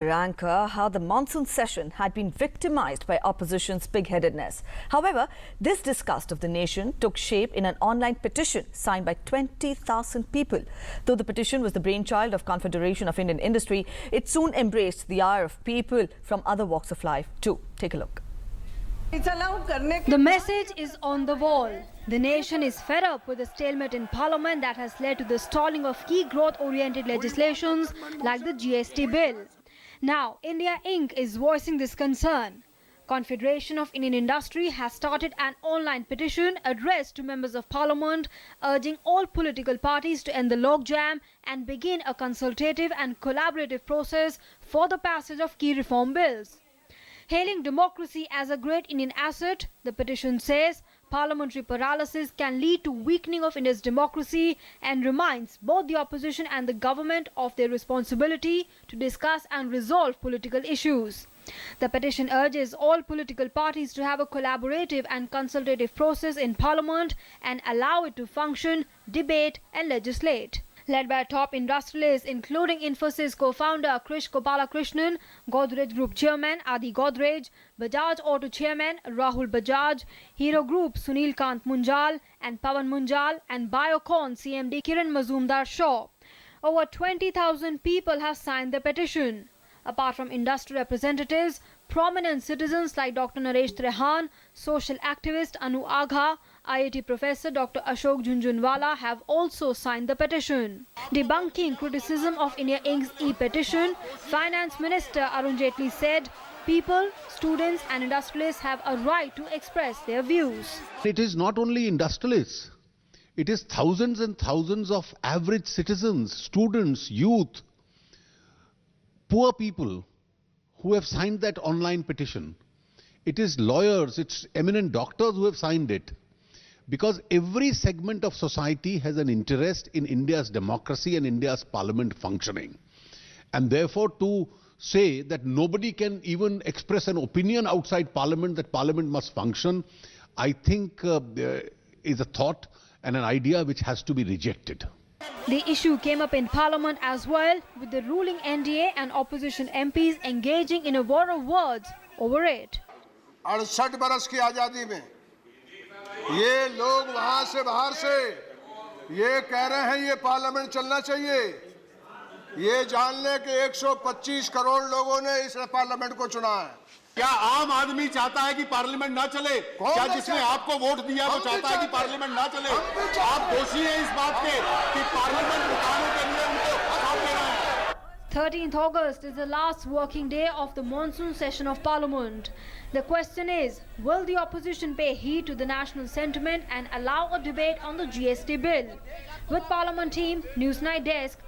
Anchor how the monsoon session had been victimized by opposition's pig-headedness. However, this disgust of the nation took shape in an online petition signed by 20,000 people. Though the petition was the brainchild of Confederation of Indian Industry, it soon embraced the ire of people from other walks of life too. Take a look. The message is on the wall. The nation is fed up with the stalemate in parliament that has led to the stalling of key growth-oriented legislations like the GST bill. Now, India Inc. is voicing this concern. Confederation of Indian Industry has started an online petition addressed to members of parliament urging all political parties to end the logjam and begin a consultative and collaborative process for the passage of key reform bills. Hailing democracy as a great Indian asset, the petition says parliamentary paralysis can lead to weakening of India's democracy and reminds both the opposition and the government of their responsibility to discuss and resolve political issues. The petition urges all political parties to have a collaborative and consultative process in parliament and allow it to function, debate and legislate. Led by top industrialists including Infosys co-founder Krish Gopalakrishnan, Godrej Group Chairman Adi Godrej, Bajaj Auto Chairman Rahul Bajaj, Hero Group Sunil Kant Munjal and Pawan Munjal, and Biocon CMD Kiran Mazumdar Shaw. Over 20,000 people have signed the petition. Apart from industry representatives, prominent citizens like Dr. Naresh Trehan, social activist Anu Agha, IIT professor Dr. Ashok Jhunjhunwala have also signed the petition. Debunking criticism of India Inc.'s e-petition, Finance Minister Arun Jaitley said, people, students and industrialists have a right to express their views. It is not only industrialists, it is thousands and thousands of average citizens, students, youth, poor people who have signed that online petition. It is lawyers, it's eminent doctors who have signed it. Because every segment of society has an interest in India's democracy and India's parliament functioning. And therefore to say that nobody can even express an opinion outside parliament, that parliament must function, I think is a thought and an idea which has to be rejected. The issue came up in parliament as well, with the ruling NDA and opposition MPs engaging in a war of words over it. 68 बरस की आजादी में ये लोग वहां से बाहर से ये कह रहे हैं ये पार्लियामेंट चलना चाहिए, ये जान ले कि 125 करोड़ लोगों ने इस पार्लियामेंट को चुना है। क्या आम आदमी चाहता है कि पार्लियामेंट ना चले? क्या जिसने आपको वोट दिया वो चाहता है कि पार्लियामेंट ना चले? आप दोषी हैं इस बात के कि पार्लियामेंट रुकाने के लिए उनको साथ दे रहे हैं। 13th August is the last working day of the monsoon session of Parliament. The question is, will the opposition pay heed to the national sentiment and allow a debate on the GST bill? With Parliament team, Newsnight Desk,